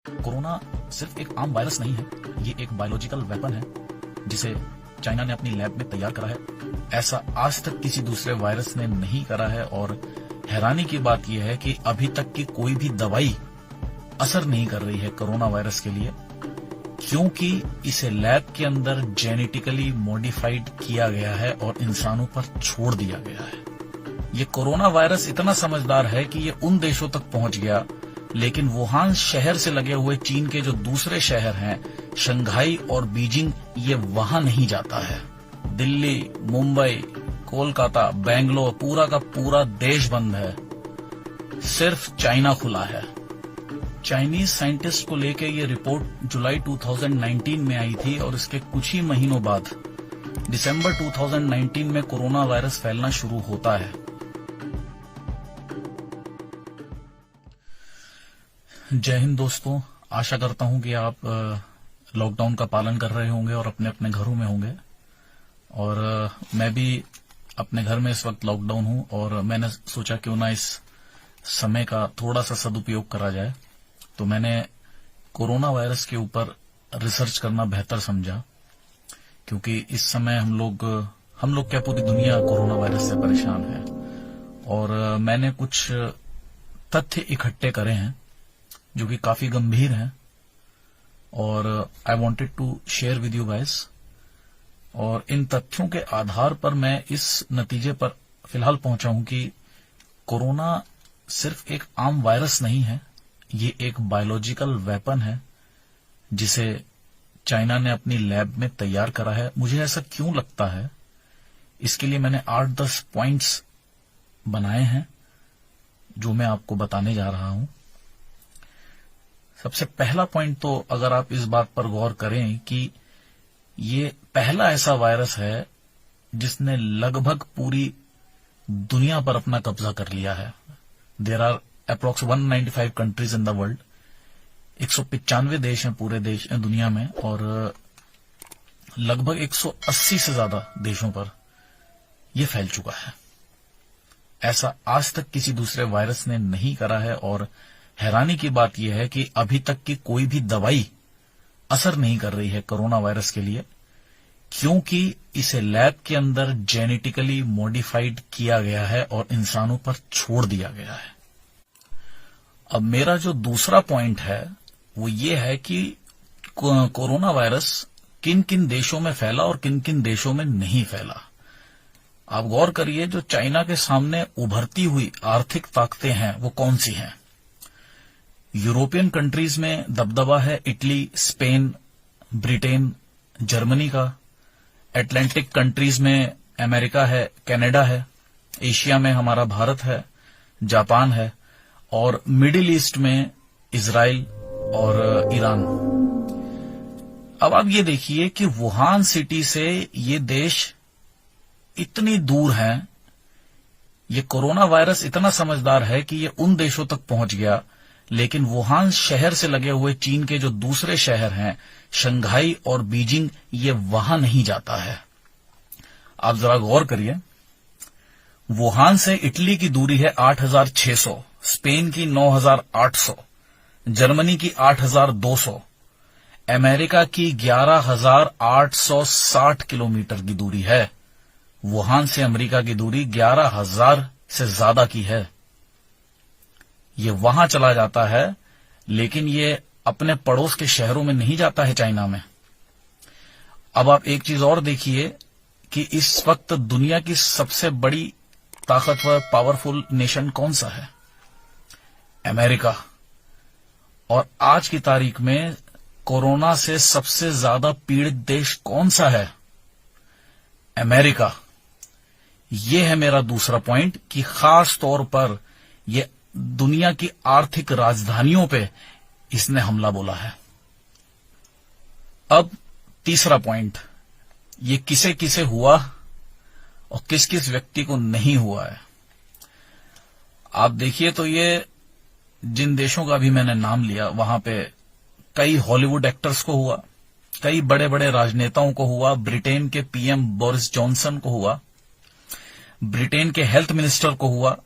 Corona सिर्फ एक आम वायरस नहीं है, ये एक बायोलॉजिकल वेपन है जिसे चाइना ने अपनी लैब में तैयार करा है। ऐसा आज तक किसी दूसरे वायरस ने नहीं करा है और हैरानी की बात यह है कि अभी तक की कोई भी दवाई असर नहीं कर रही है कोरोना वायरस के लिए, क्योंकि इसे लैब के अंदर जेनेटिकली मॉडिफाइड किया गया है और इंसानों पर छोड़ दिया गया है। ये कोरोना वायरस इतना समझदार है कि ये उन देशों तक पहुंच गया, लेकिन वुहान शहर से लगे हुए चीन के जो दूसरे शहर हैं, शंघाई और बीजिंग, ये वहां नहीं जाता है। दिल्ली, मुंबई, कोलकाता, बेंगलोर, पूरा का पूरा देश बंद है, सिर्फ चाइना खुला है। चाइनीज साइंटिस्ट को लेकर ये रिपोर्ट जुलाई 2019 में आई थी और इसके कुछ ही महीनों बाद दिसंबर 2019 में कोरोना वायरस फैलना शुरू होता है। जय हिंद दोस्तों, आशा करता हूं कि आप लॉकडाउन का पालन कर रहे होंगे और अपने अपने घरों में होंगे। और मैं भी अपने घर में इस वक्त लॉकडाउन हूं और मैंने सोचा क्यों ना इस समय का थोड़ा सा सदुपयोग करा जाए। तो मैंने कोरोना वायरस के ऊपर रिसर्च करना बेहतर समझा, क्योंकि इस समय हम लोग क्या पूरी दुनिया कोरोना वायरस से परेशान है। और मैंने कुछ तथ्य इकट्ठे करे हैं जो कि काफी गंभीर हैं और I wanted to share with you guys. और इन तथ्यों के आधार पर मैं इस नतीजे पर फिलहाल पहुंचा हूं कि कोरोना सिर्फ एक आम वायरस नहीं है, ये एक बायोलॉजिकल वेपन है जिसे चाइना ने अपनी लैब में तैयार करा है। मुझे ऐसा क्यों लगता है, इसके लिए मैंने 8-10 पॉइंट्स बनाए हैं जो मैं आपको बताने जा रहा हूं। सबसे पहला पॉइंट तो अगर आप इस बात पर गौर करें कि ये पहला ऐसा वायरस है जिसने लगभग पूरी दुनिया पर अपना कब्जा कर लिया है। There are approx 195 countries in the world. 195 देश हैं पूरे दुनिया में और लगभग 180 से ज्यादा देशों पर यह फैल चुका है। ऐसा आज तक किसी दूसरे वायरस ने नहीं करा है और हैरानी की बात यह है कि अभी तक की कोई भी दवाई असर नहीं कर रही है कोरोना वायरस के लिए, क्योंकि इसे लैब के अंदर जेनेटिकली मॉडिफाइड किया गया है और इंसानों पर छोड़ दिया गया है। अब मेरा जो दूसरा पॉइंट है वो ये है कि कोरोना वायरस किन किन देशों में फैला और किन किन देशों में नहीं फैला। आप गौर करिए, जो चाइना के सामने उभरती हुई आर्थिक ताकतें हैं वो कौन सी हैं। यूरोपियन कंट्रीज में दबदबा है इटली, स्पेन, ब्रिटेन, जर्मनी का। अटलांटिक कंट्रीज में अमेरिका है, कनाडा है। एशिया में हमारा भारत है, जापान है और मिडिल ईस्ट में इजराइल और ईरान। अब आप ये देखिए कि वुहान सिटी से ये देश इतनी दूर हैं। ये कोरोना वायरस इतना समझदार है कि ये उन देशों तक पहुंच गया, लेकिन वुहान शहर से लगे हुए चीन के जो दूसरे शहर हैं, शंघाई और बीजिंग, ये वहां नहीं जाता है। आप जरा गौर करिए, वुहान से इटली की दूरी है 8,600, स्पेन की 9,800, जर्मनी की 8,200, अमेरिका की 11,860 किलोमीटर की दूरी है। वुहान से अमेरिका की दूरी 11,000 से ज्यादा की है। ये वहां चला जाता है, लेकिन ये अपने पड़ोस के शहरों में नहीं जाता है, चाइना में। अब आप एक चीज और देखिए कि इस वक्त दुनिया की सबसे बड़ी ताकतवर पावरफुल नेशन कौन सा है? अमेरिका। और आज की तारीख में कोरोना से सबसे ज्यादा पीड़ित देश कौन सा है? अमेरिका। यह है मेरा दूसरा पॉइंट कि खास तौर पर यह दुनिया की आर्थिक राजधानियों पे इसने हमला बोला है। अब तीसरा पॉइंट, ये किसे किसे हुआ और किस किस व्यक्ति को नहीं हुआ है। आप देखिए तो ये जिन देशों का भी मैंने नाम लिया, वहां पे कई हॉलीवुड एक्टर्स को हुआ, कई बड़े बड़े राजनेताओं को हुआ। ब्रिटेन के पीएम बोरिस जॉनसन को हुआ, ब्रिटेन के हेल्थ मिनिस्टर को हुआ,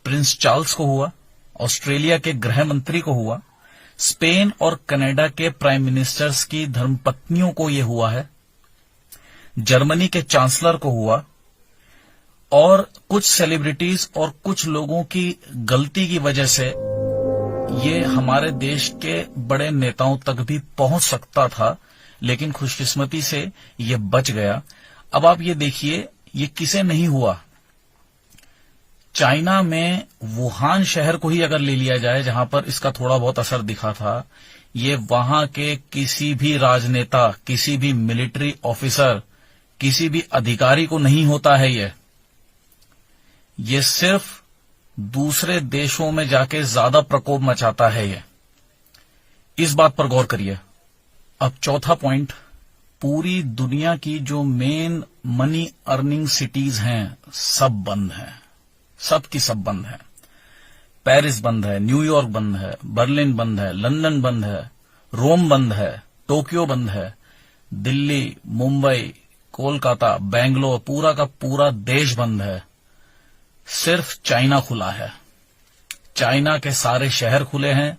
प्रिंस चार्ल्स को हुआ, ऑस्ट्रेलिया के गृह मंत्री को हुआ, स्पेन और कनाडा के प्राइम मिनिस्टर्स की धर्मपत्नियों को यह हुआ है, जर्मनी के चांसलर को हुआ, और कुछ सेलिब्रिटीज और कुछ लोगों की गलती की वजह से ये हमारे देश के बड़े नेताओं तक भी पहुंच सकता था, लेकिन खुशकिस्मती से ये बच गया। अब आप ये देखिए, ये किसे नहीं हुआ। चाइना में वुहान शहर को ही अगर ले लिया जाए, जहां पर इसका थोड़ा बहुत असर दिखा था, ये वहां के किसी भी राजनेता, किसी भी मिलिट्री ऑफिसर, किसी भी अधिकारी को नहीं होता है। ये सिर्फ दूसरे देशों में जाके ज्यादा प्रकोप मचाता है। ये इस बात पर गौर करिए। अब चौथा पॉइंट, पूरी दुनिया की जो मेन मनी अर्निंग सिटीज हैं सब बंद हैं, सब की सब बंद है। पेरिस बंद है, न्यूयॉर्क बंद है, बर्लिन बंद है, लंदन बंद है, रोम बंद है, टोक्यो बंद है, दिल्ली, मुंबई, कोलकाता, बेंगलोर, पूरा का पूरा देश बंद है। सिर्फ चाइना खुला है। चाइना के सारे शहर खुले हैं,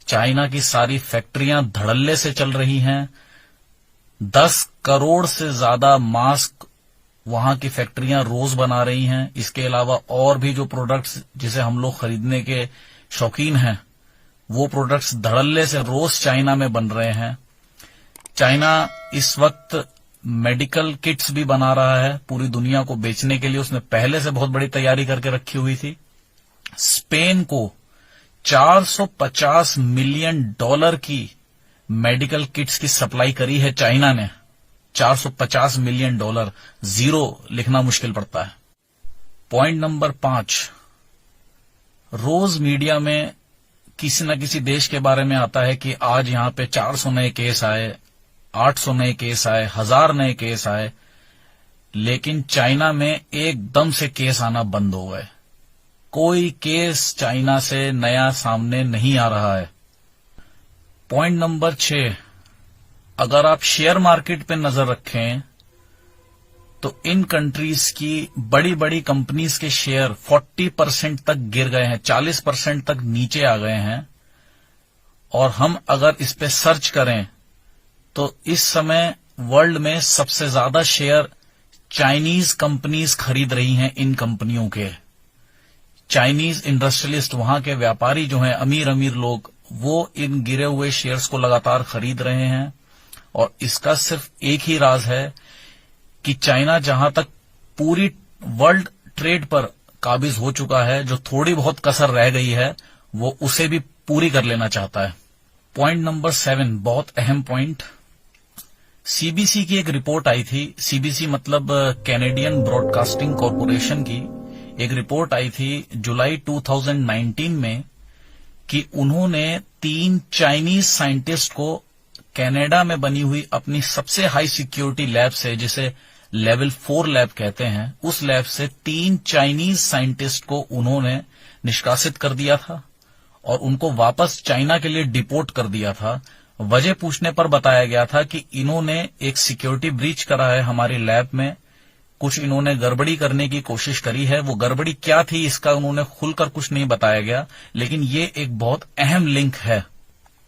चाइना की सारी फैक्ट्रियां धड़ल्ले से चल रही हैं। 10 करोड़ से ज्यादा मास्क वहां की फैक्ट्रियां रोज बना रही हैं। इसके अलावा और भी जो प्रोडक्ट्स जिसे हम लोग खरीदने के शौकीन हैं, वो प्रोडक्ट्स धड़ल्ले से रोज चाइना में बन रहे हैं। चाइना इस वक्त मेडिकल किट्स भी बना रहा है पूरी दुनिया को बेचने के लिए। उसने पहले से बहुत बड़ी तैयारी करके रखी हुई थी। स्पेन को $450 मिलियन की मेडिकल किट्स की सप्लाई करी है चाइना ने। $450 मिलियन, जीरो लिखना मुश्किल पड़ता है। पॉइंट नंबर 5, रोज मीडिया में किसी न किसी देश के बारे में आता है कि आज यहां पे 400 नए केस आए, 800 नए केस आए, 1000 नए केस आए, लेकिन चाइना में एकदम से केस आना बंद हो गए। कोई केस चाइना से नया सामने नहीं आ रहा है। पॉइंट नंबर 6, अगर आप शेयर मार्केट पे नजर रखें तो इन कंट्रीज की बड़ी बड़ी कंपनीज के शेयर 40% तक गिर गए हैं, 40% तक नीचे आ गए हैं। और हम अगर इस पे सर्च करें तो इस समय वर्ल्ड में सबसे ज्यादा शेयर चाइनीज कंपनीज खरीद रही हैं। इन कंपनियों के चाइनीज इंडस्ट्रियलिस्ट, वहां के व्यापारी जो हैं, अमीर अमीर लोग, वो इन गिरे हुए शेयर्स को लगातार खरीद रहे हैं। और इसका सिर्फ एक ही राज है कि चाइना जहां तक पूरी वर्ल्ड ट्रेड पर काबिज हो चुका है, जो थोड़ी बहुत कसर रह गई है वो उसे भी पूरी कर लेना चाहता है। पॉइंट नंबर 7, बहुत अहम पॉइंट, सीबीसी की एक रिपोर्ट आई थी। सीबीसी मतलब कैनेडियन ब्रॉडकास्टिंग कॉरपोरेशन की एक रिपोर्ट आई थी जुलाई 2019 में कि उन्होंने 3 चाइनीज साइंटिस्ट को कनाडा में बनी हुई अपनी सबसे हाई सिक्योरिटी लैब से, जिसे लेवल 4 लैब कहते हैं, उस लैब से 3 चाइनीज साइंटिस्ट को उन्होंने निष्कासित कर दिया था और उनको वापस चाइना के लिए डिपोर्ट कर दिया था। वजह पूछने पर बताया गया था कि इन्होंने एक सिक्योरिटी ब्रीच करा है हमारी लैब में, कुछ इन्होंने गड़बड़ी करने की कोशिश करी है। वो गड़बड़ी क्या थी इसका उन्होंने खुलकर कुछ नहीं बताया गया, लेकिन ये एक बहुत अहम लिंक है।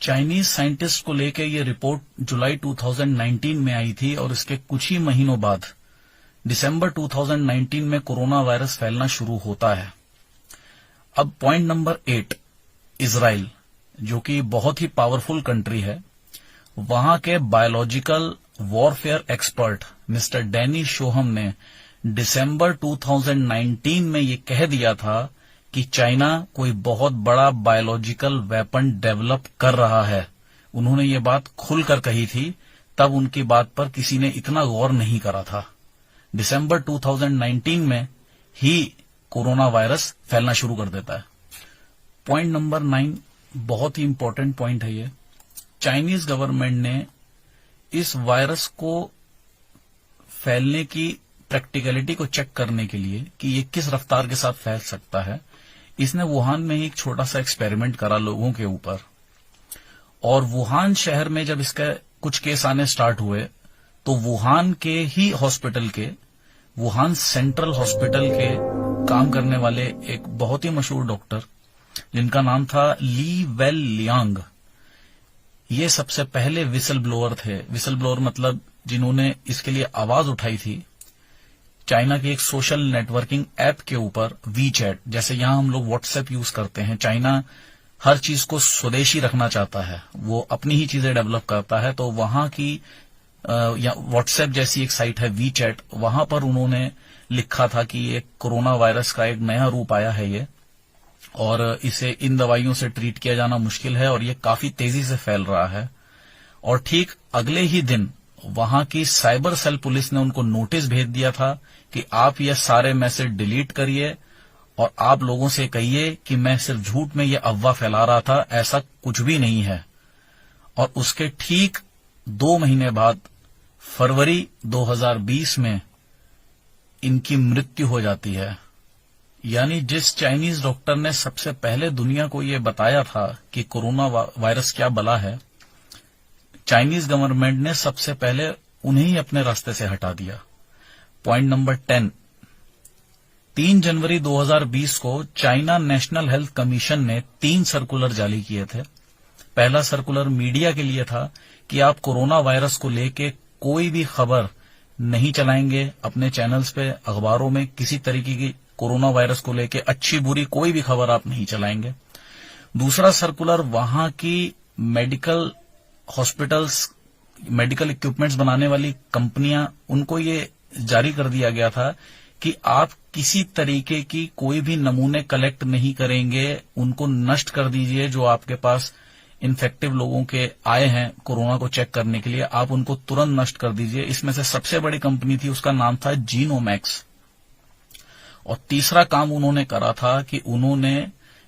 चाइनीज साइंटिस्ट को लेकर ये रिपोर्ट जुलाई 2019 में आई थी और इसके कुछ ही महीनों बाद दिसंबर 2019 में कोरोना वायरस फैलना शुरू होता है। अब पॉइंट नंबर 8, इजराइल, जो कि बहुत ही पावरफुल कंट्री है, वहां के biological warfare expert mister Danny Shoham ने दिसंबर 2019 में ये कह दिया था कि चाइना कोई बहुत बड़ा बायोलॉजिकल वेपन डेवलप कर रहा है। उन्होंने ये बात खुलकर कही थी, तब उनकी बात पर किसी ने इतना गौर नहीं करा था। दिसंबर 2019 में ही कोरोना वायरस फैलना शुरू कर देता है। पॉइंट नंबर 9, बहुत ही इंपॉर्टेंट पॉइंट है ये। चाइनीज गवर्नमेंट ने इस वायरस को फैलने की प्रैक्टिकलिटी को चेक करने के लिए कि ये किस रफ्तार के साथ फैल सकता है, इसने वुहान में ही एक छोटा सा एक्सपेरिमेंट करा लोगों के ऊपर। और वुहान शहर में जब इसके कुछ केस आने स्टार्ट हुए तो वुहान के ही हॉस्पिटल के, वुहान सेंट्रल हॉस्पिटल के काम करने वाले एक बहुत ही मशहूर डॉक्टर जिनका नाम था ली वेल लियांग, ये सबसे पहले विसल ब्लोअर थे। विसल ब्लोअर मतलब जिन्होंने इसके लिए आवाज उठाई थी चाइना की एक सोशल नेटवर्किंग ऐप के ऊपर, वीचैट। जैसे यहां हम लोग व्हाट्सएप यूज करते हैं, चाइना हर चीज को स्वदेशी रखना चाहता है, वो अपनी ही चीजें डेवलप करता है। तो वहां की या व्हाट्सएप जैसी एक साइट है वीचैट, वहां पर उन्होंने लिखा था कि ये कोरोना वायरस का एक नया रूप आया है ये, और इसे इन दवाइयों से ट्रीट किया जाना मुश्किल है और ये काफी तेजी से फैल रहा है। और ठीक अगले ही दिन वहां की साइबर सेल पुलिस ने उनको नोटिस भेज दिया था कि आप ये सारे मैसेज डिलीट करिए और आप लोगों से कहिए कि मैं सिर्फ झूठ में ये अफवाह फैला रहा था, ऐसा कुछ भी नहीं है। और उसके ठीक 2 महीने बाद फरवरी 2020 में इनकी मृत्यु हो जाती है। यानी जिस चाइनीज डॉक्टर ने सबसे पहले दुनिया को ये बताया था कि कोरोना वायरस क्या बला है, चाइनीज गवर्नमेंट ने सबसे पहले उन्हें ही अपने रास्ते से हटा दिया। पॉइंट नंबर 10, 3 जनवरी 2020 को चाइना नेशनल हेल्थ कमीशन ने 3 सर्कुलर जारी किए थे। पहला सर्कुलर मीडिया के लिए था कि आप कोरोना वायरस को लेके कोई भी खबर नहीं चलाएंगे अपने चैनल्स पे, अखबारों में किसी तरीके की कोरोना वायरस को लेके अच्छी बुरी कोई भी खबर आप नहीं चलाएंगे। दूसरा सर्कुलर वहां की मेडिकल हॉस्पिटल्स, मेडिकल इक्विपमेंट्स बनाने वाली कंपनियां, उनको ये जारी कर दिया गया था कि आप किसी तरीके की कोई भी नमूने कलेक्ट नहीं करेंगे, उनको नष्ट कर दीजिए। जो आपके पास इन्फेक्टिव लोगों के आए हैं कोरोना को चेक करने के लिए, आप उनको तुरंत नष्ट कर दीजिए। इसमें से सबसे बड़ी कंपनी थी, उसका नाम था जीनोमैक्स। और तीसरा काम उन्होंने करा था कि उन्होंने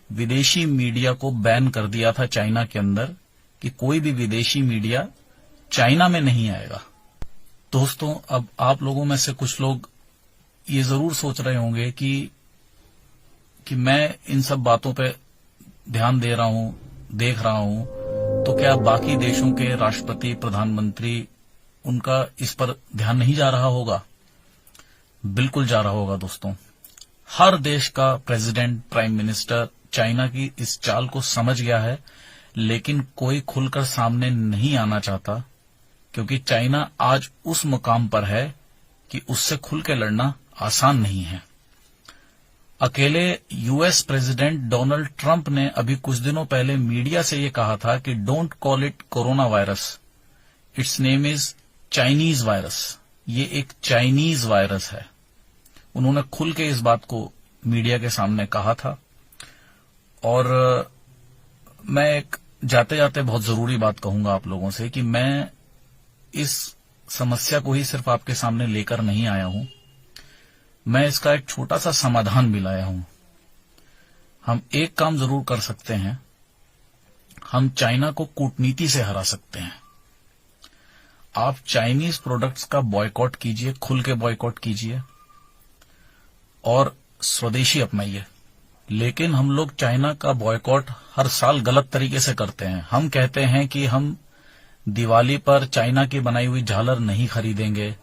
विदेशी मीडिया को बैन कर दिया था चाइना के अंदर, कि कोई भी विदेशी मीडिया चाइना में नहीं आएगा। दोस्तों, अब आप लोगों में से कुछ लोग ये जरूर सोच रहे होंगे कि मैं इन सब बातों पे ध्यान दे रहा हूं, देख रहा हूं, तो क्या बाकी देशों के राष्ट्रपति, प्रधानमंत्री, उनका इस पर ध्यान नहीं जा रहा होगा? बिल्कुल जा रहा होगा दोस्तों। हर देश का प्रेसिडेंट, प्राइम मिनिस्टर चाइना की इस चाल को समझ गया है, लेकिन कोई खुलकर सामने नहीं आना चाहता, क्योंकि चाइना आज उस मुकाम पर है कि उससे खुल के लड़ना आसान नहीं है। अकेले यूएस प्रेसिडेंट डोनाल्ड ट्रंप ने अभी कुछ दिनों पहले मीडिया से ये कहा था कि don't call it corona virus, it's name is Chinese virus. ये एक चाइनीज वायरस है। उन्होंने खुल के इस बात को मीडिया के सामने कहा था। और मैं एक जाते जाते बहुत जरूरी बात कहूंगा आप लोगों से कि मैं इस समस्या को ही सिर्फ आपके सामने लेकर नहीं आया हूं, मैं इसका एक छोटा सा समाधान भी लाया हूं। हम एक काम जरूर कर सकते हैं, हम चाइना को कूटनीति से हरा सकते हैं। आप चाइनीज प्रोडक्ट्स का बॉयकॉट कीजिए, खुल के बॉयकॉट कीजिए और स्वदेशी अपनाइए। लेकिन हम लोग चाइना का बॉयकॉट हर साल गलत तरीके से करते हैं। हम कहते हैं कि हम दिवाली पर चाइना की बनाई हुई झालर नहीं खरीदेंगे,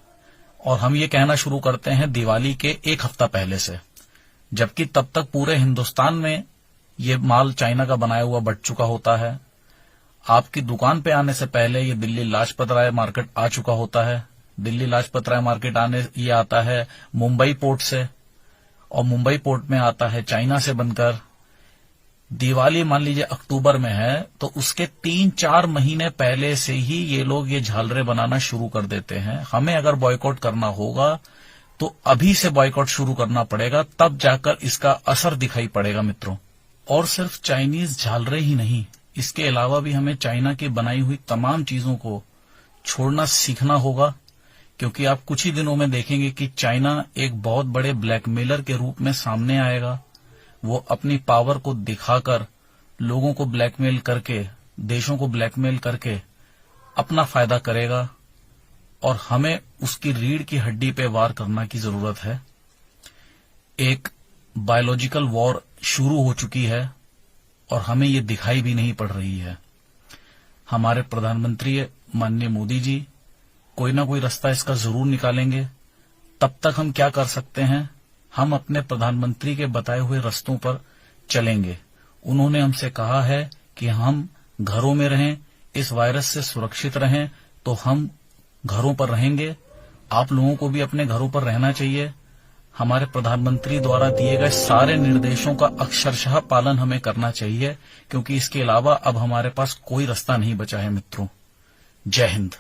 और हम ये कहना शुरू करते हैं दिवाली के 1 हफ्ता पहले से, जबकि तब तक पूरे हिंदुस्तान में ये माल चाइना का बनाया हुआ बट चुका होता है। आपकी दुकान पे आने से पहले ये दिल्ली लाजपत राय मार्केट आ चुका होता है। दिल्ली लाजपत राय मार्केट आने ये आता है मुंबई पोर्ट से, और मुंबई पोर्ट में आता है चाइना से बनकर। दिवाली मान लीजिए अक्टूबर में है, तो उसके 3-4 महीने पहले से ही ये लोग ये झालरें बनाना शुरू कर देते हैं। हमें अगर बॉयकॉट करना होगा तो अभी से बॉयकॉट शुरू करना पड़ेगा, तब जाकर इसका असर दिखाई पड़ेगा मित्रों। और सिर्फ चाइनीज झालरें ही नहीं, इसके अलावा भी हमें चाइना की बनाई हुई तमाम चीजों को छोड़ना सीखना होगा, क्योंकि आप कुछ ही दिनों में देखेंगे कि चाइना एक बहुत बड़े ब्लैकमेलर के रूप में सामने आएगा। वो अपनी पावर को दिखाकर लोगों को ब्लैकमेल करके, देशों को ब्लैकमेल करके अपना फायदा करेगा, और हमें उसकी रीढ़ की हड्डी पे वार करना की जरूरत है। एक बायोलॉजिकल वॉर शुरू हो चुकी है और हमें ये दिखाई भी नहीं पड़ रही है। हमारे प्रधानमंत्री माननीय मोदी जी कोई ना कोई रास्ता इसका जरूर निकालेंगे। तब तक हम क्या कर सकते हैं, हम अपने प्रधानमंत्री के बताए हुए रास्तों पर चलेंगे। उन्होंने हमसे कहा है कि हम घरों में रहें, इस वायरस से सुरक्षित रहें तो हम घरों पर रहेंगे। आप लोगों को भी अपने घरों पर रहना चाहिए। हमारे प्रधानमंत्री द्वारा दिए गए सारे निर्देशों का अक्षरशः पालन हमें करना चाहिए, क्योंकि इसके अलावा अब हमारे पास कोई रास्ता नहीं बचा है मित्रों। जय हिंद।